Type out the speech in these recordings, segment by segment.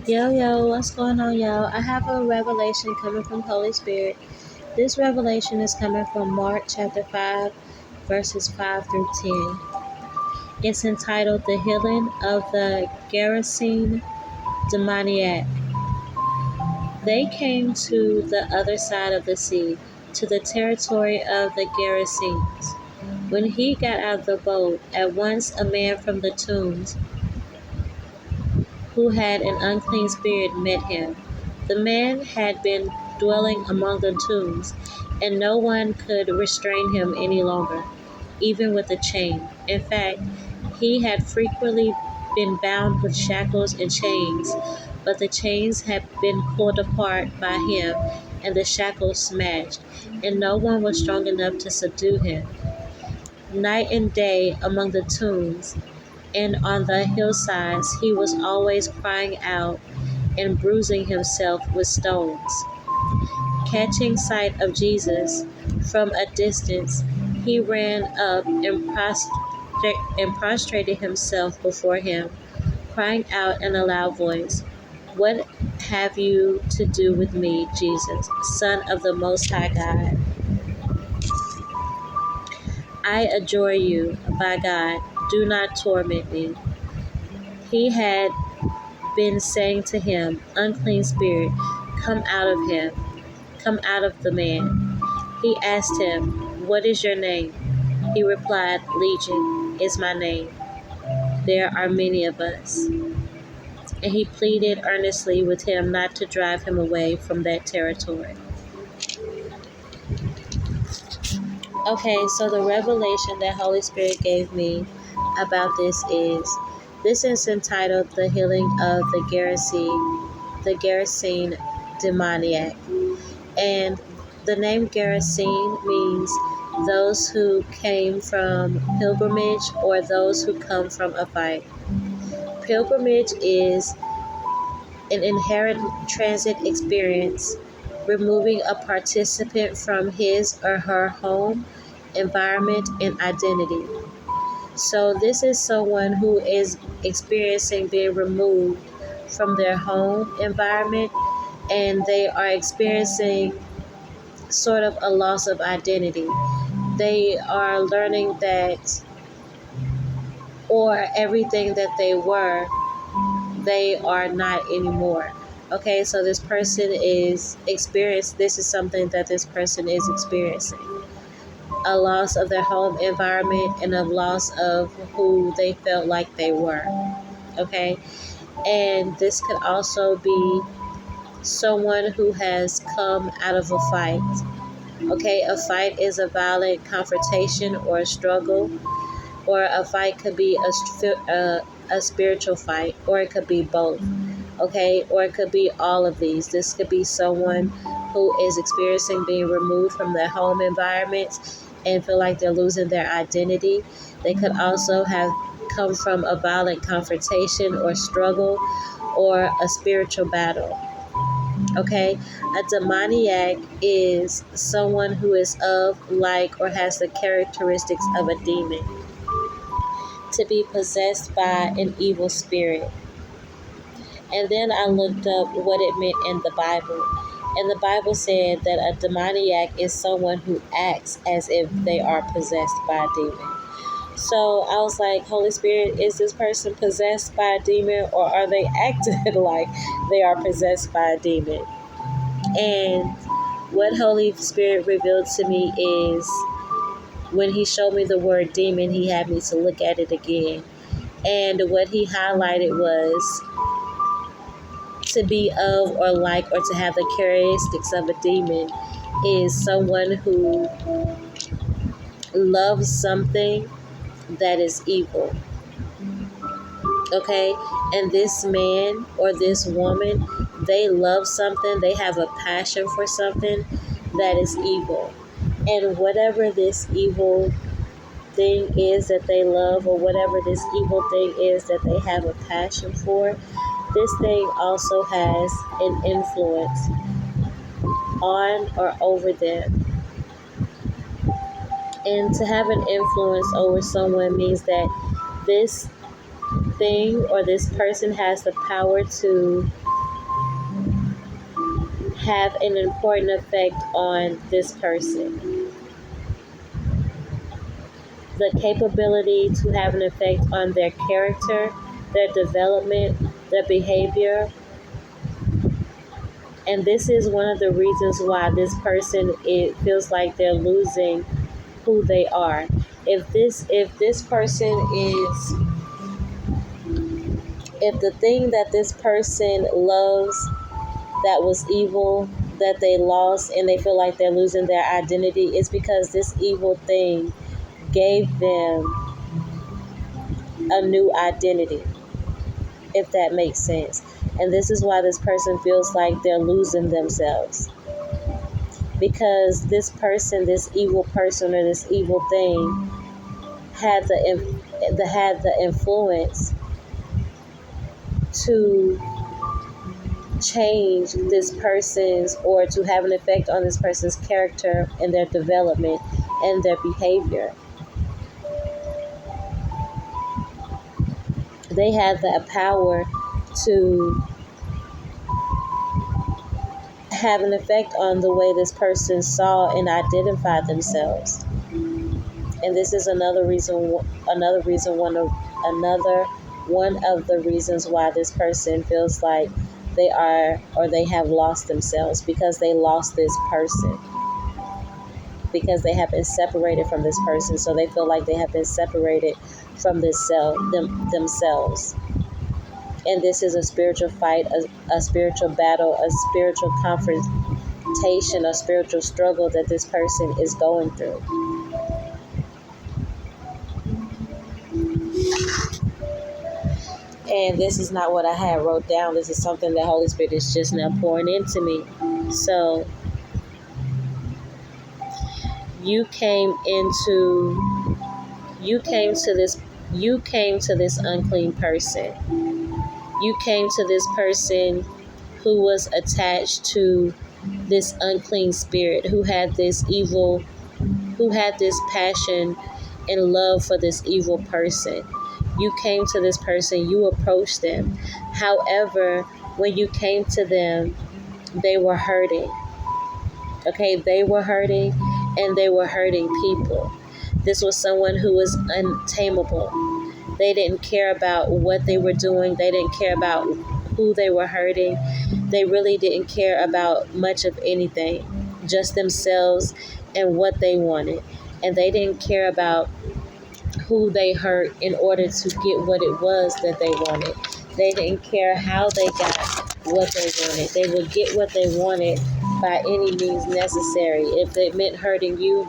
Yo, yo, what's going on, y'all? I have a revelation coming from Holy Spirit. This revelation is coming from Mark chapter 5, verses 5 through 10. It's entitled The Healing of the Gerasene Demoniac. They came to the other side of the sea, to the territory of the Gerasenes. When he got out of the boat, at once a man from the tombs who had an unclean spirit met him. The man had been dwelling among the tombs, and no one could restrain him any longer, even with a chain. In fact, he had frequently been bound with shackles and chains, but the chains had been pulled apart by him and the shackles smashed, and no one was strong enough to subdue him. Night and day among the tombs and on the hillsides, he was always crying out and bruising himself with stones. Catching sight of Jesus from a distance, he ran up and prostrated himself before him, crying out in a loud voice, "What have you to do with me, Jesus, Son of the Most High God? I adjure you, by God, do not torment me." He had been saying to him, "Unclean spirit, come out of him, come out of the man." He asked him, "What is your name?" He replied, "Legion is my name. There are many of us." And he pleaded earnestly with him not to drive him away from that territory. Okay, so the revelation that Holy Spirit gave me about this is entitled The Healing of the Gerasene Demoniac. And the name Gerasene means those who came from pilgrimage or those who come from a fight. Pilgrimage is an inherent transit experience, removing a participant from his or her home, environment, and identity. So this is someone who is experiencing being removed from their home environment, and they are experiencing sort of a loss of identity. They are learning that, or everything that they are not anymore. Okay, so this is something that this person is experiencing. A loss of their home environment and a loss of who they felt like they were. Okay, and this could also be someone who has come out of a fight. Okay, a fight is a violent confrontation or a struggle, or a fight could be a spiritual fight, or it could be both. Okay, or it could be all of these. This could be someone who is experiencing being removed from their home environment and feel like they're losing their identity. They could also have come from a violent confrontation or struggle or a spiritual battle. Okay, a demoniac is someone who is of, like, or has the characteristics of a demon. To be possessed by an evil spirit. And then I looked up what it meant in the Bible. And the Bible said that a demoniac is someone who acts as if they are possessed by a demon. So I was like, Holy Spirit, is this person possessed by a demon, or are they acting like they are possessed by a demon? And what Holy Spirit revealed to me is when he showed me the word demon, he had me to look at it again. And what he highlighted was to be of or like or to have the characteristics of a demon is someone who loves something that is evil. Okay? And this man or this woman, they love something, they have a passion for something that is evil. And whatever this evil thing is that they love, or whatever this evil thing is that they have a passion for, this thing also has an influence on or over them. And to have an influence over someone means that this thing or this person has the power to have an important effect on this person. The capability to have an effect on their character, their development, their behavior. And this is one of the reasons why this person, it feels like they're losing who they are. If this person is, if the thing that this person loves that was evil, that they lost, and they feel like they're losing their identity, is because this evil thing gave them a new identity, if that makes sense. And this is why this person feels like they're losing themselves. Because this person, this evil person or this evil thing had the influence to change this person's, or to have an effect on this person's character and their development and their behavior. They had the power to have an effect on the way this person saw and identified themselves. And this is another one of the reasons why this person feels like they are, or they have lost themselves, because they lost this person. Because they have been separated from this person, so they feel like they have been separated from themselves. And this is a spiritual fight, a spiritual battle, a spiritual confrontation, a spiritual struggle that this person is going through. And this is not what I had wrote down. This is something that Holy Spirit is just now pouring into me. So you came to this unclean person. You came to this person who was attached to this unclean spirit, who had this passion and love for this evil person. You came to this person, you approached them. However, when you came to them, they were hurting. Okay, they were hurting, and they were hurting people. This was someone who was untamable. They didn't care about what they were doing. They didn't care about who they were hurting. They really didn't care about much of anything, just themselves and what they wanted. And they didn't care about who they hurt in order to get what it was that they wanted. They didn't care how they got what they wanted. They would get what they wanted by any means necessary. If it meant hurting you,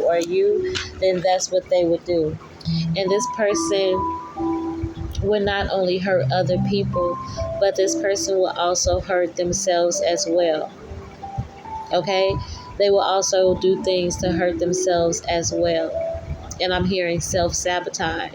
or you, then that's what they would do. And this person would not only hurt other people, but this person will also hurt themselves as well. Okay? They will also do things to hurt themselves as well. And I'm hearing self-sabotage.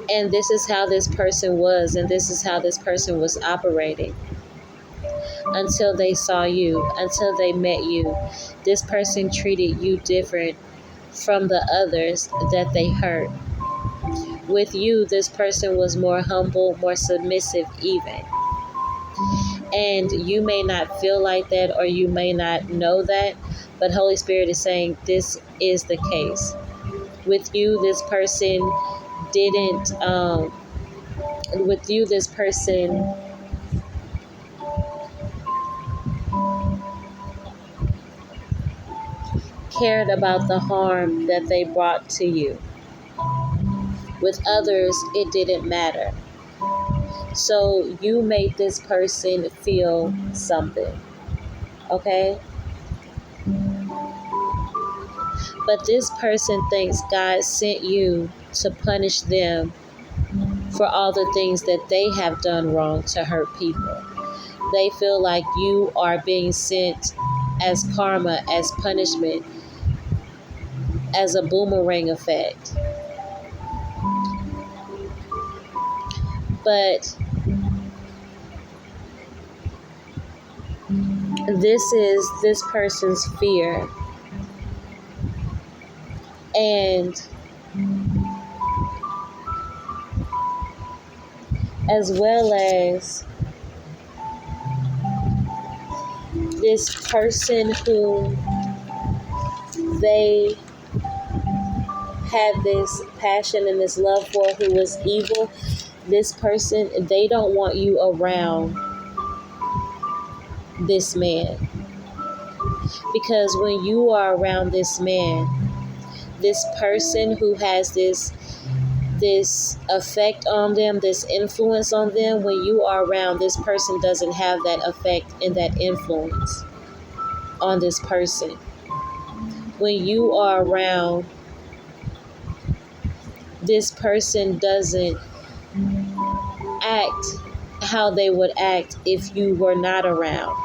And this is how this person was, and this is how this person was operating. Until they saw you, until they met you. This person treated you different from the others that they hurt. With you, this person was more humble, more submissive even. And you may not feel like that, or you may not know that, but Holy Spirit is saying this is the case. With you, this person cared about the harm that they brought to you. With others, it didn't matter. So you made this person feel something. Okay? But this person thinks God sent you to punish them for all the things that they have done wrong to hurt people. They feel like you are being sent as karma, as punishment, as a boomerang effect. But this is this person's fear. And as well as this person who they had this passion and this love for, who was evil, this person, they don't want you around this man. Because when you are around this man, this person who has this effect on them, this influence on them, when you are around, this person doesn't have that effect and that influence on this person. When you are around, this person doesn't act how they would act if you were not around.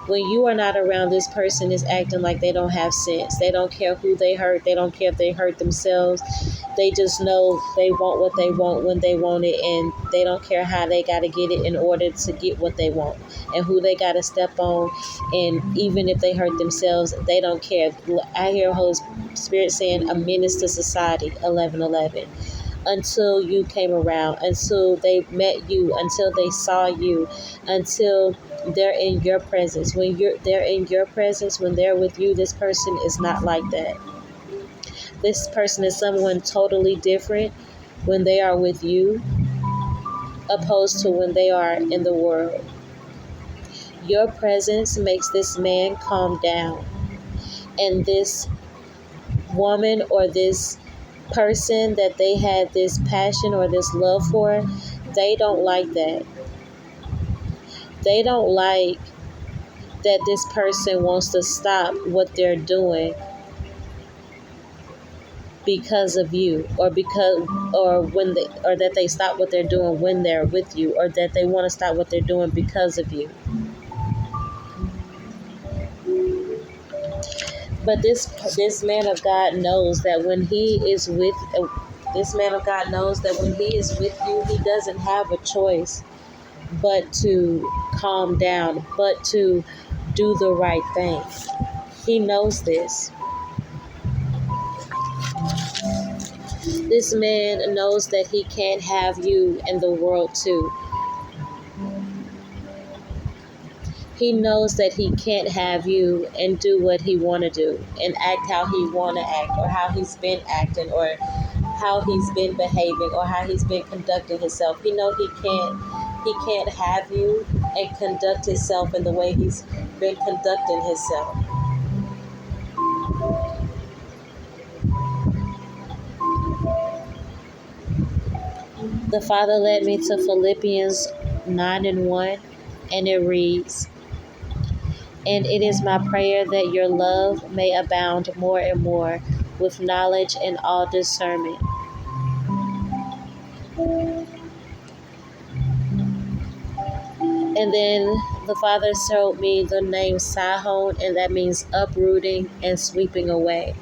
When you are not around, this person is acting like they don't have sense. They don't care who they hurt. They don't care if they hurt themselves. They just know they want what they want when they want it, and they don't care how they got to get it in order to get what they want, and who they got to step on. And even if they hurt themselves, they don't care. I hear Holy Spirit saying a menace to society, 11:11. Until you came around, until they met you, until they saw you, until they're in your presence. When they're in your presence, when they're with you, this person is not like that. This person is someone totally different when they are with you, opposed to when they are in the world. Your presence makes this man calm down, and this woman or this person that they had this passion or this love for, they don't like that. They don't like that this person wants to stop what they're doing because of you, or that they stop what they're doing when they're with you, or that they want to stop what they're doing because of you. But this man of God knows that when he is with you, he doesn't have a choice but to calm down, but to do the right thing. He knows this. This man knows that he can't have you in the world too. He knows that he can't have you and do what he want to do and act how he want to act, or how he's been acting, or how he's been behaving, or how he's been conducting himself. He knows he can't have you and conduct himself in the way he's been conducting himself. The Father led me to Philippians 9:1, and it reads, "And it is my prayer that your love may abound more and more with knowledge and all discernment." And then the Father showed me the name Sihon, and that means uprooting and sweeping away.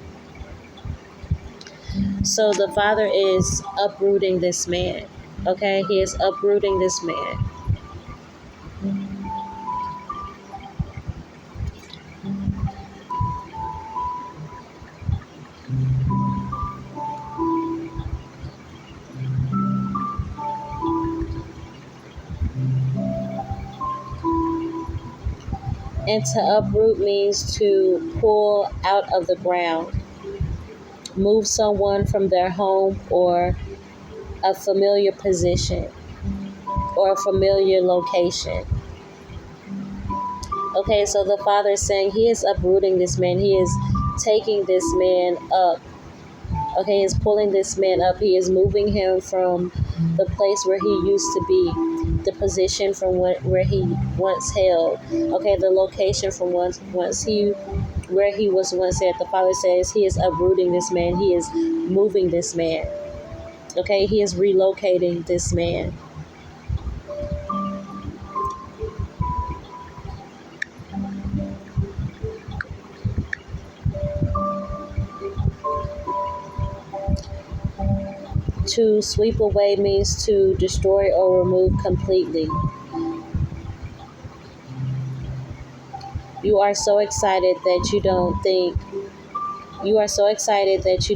So the Father is uprooting this man. Okay? He is uprooting this man. And to uproot means to pull out of the ground, move someone from their home or a familiar position or a familiar location. Okay, so the Father is saying he is uprooting this man. He is taking this man up. Okay, he is pulling this man up. He is moving him from the place where he used to be, the position from where he once held. Okay, the location from where he was once at. The Father says he is uprooting this man. He is moving this man. Okay, he is relocating this man. To sweep away means to destroy or remove completely. You are so excited that you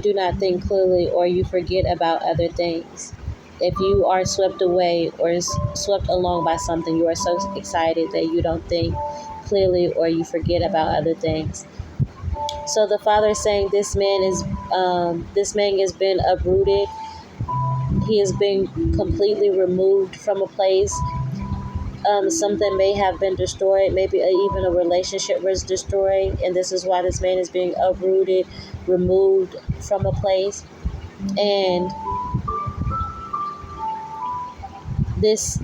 do not think clearly, or you forget about other things. If you are swept away or swept along by something, you are so excited that you don't think clearly, or you forget about other things. So the Father is saying this man has been uprooted. He has been completely removed from a place. Something may have been destroyed. Maybe even a relationship was destroyed, and this is why this man is being uprooted, removed from a place. And this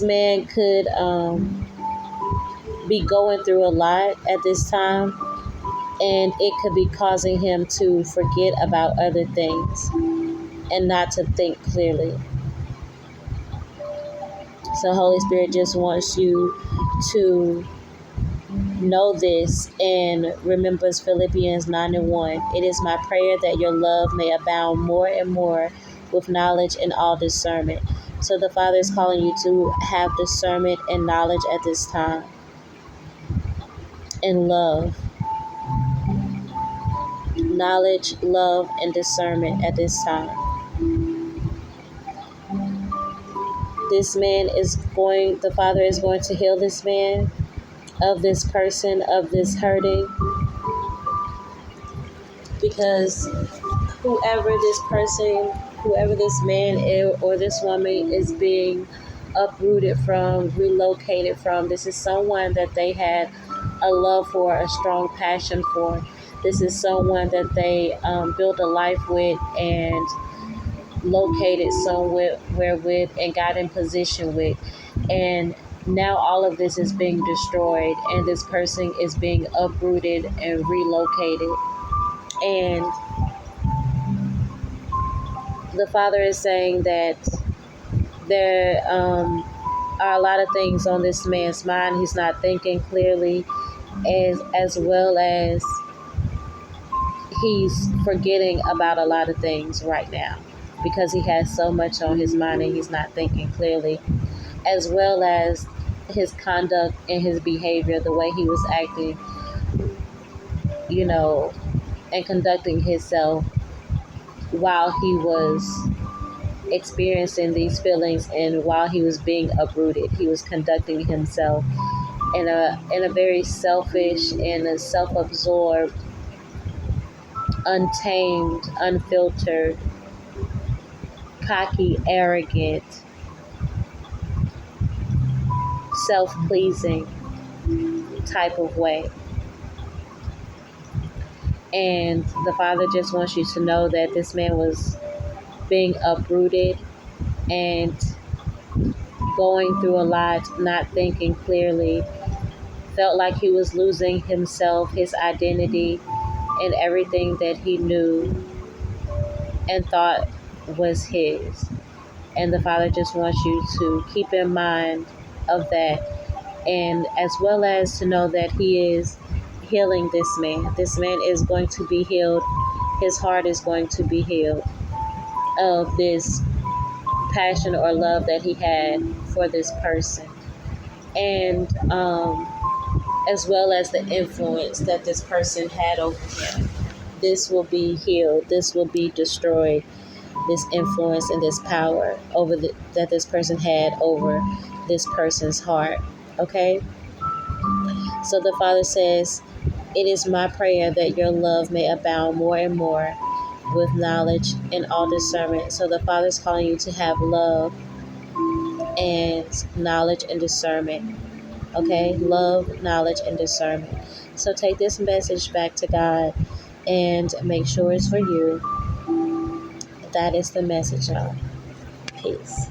man could be going through a lot at this time, and it could be causing him to forget about other things and not to think clearly. So Holy Spirit just wants you to know this and remembers Philippians 9:1. It is my prayer that your love may abound more and more with knowledge and all discernment. So the Father is calling you to have discernment and knowledge at this time, and love. Knowledge, love, and discernment at this time. The Father is going to heal this man of this person, of this hurting, because whoever this man is, or this woman is being uprooted from, relocated from, this is someone that they had a love for, a strong passion for. This is someone that they built a life with and located somewhere with and got in position with. And now all of this is being destroyed, and this person is being uprooted and relocated. And the Father is saying that there are a lot of things on this man's mind. He's not thinking clearly, as well as he's forgetting about a lot of things right now because he has so much on his mind and he's not thinking clearly, as well as his conduct and his behavior, the way he was acting, and conducting himself while he was experiencing these feelings, and while he was being uprooted. He was conducting himself in a very selfish and a self-absorbed, untamed, unfiltered, cocky, arrogant, self-pleasing type of way. And the Father just wants you to know that this man was being uprooted and going through a lot, not thinking clearly, felt like he was losing himself, his identity, and everything that he knew and thought was his. And the Father just wants you to keep in mind of that, and as well as to know that he is healing this man. This man is going to be healed. His heart is going to be healed of this passion or love that he had for this person. And as well as the influence that this person had over him. This will be healed. This will be destroyed. This influence and this power that this person had over this person's heart. Okay? So the Father says, it is my prayer that your love may abound more and more with knowledge and all discernment. So the Father is calling you to have love and knowledge and discernment. Okay? Love, knowledge, and discernment. So take this message back to God and make sure it's for you. That is the message, y'all. Peace.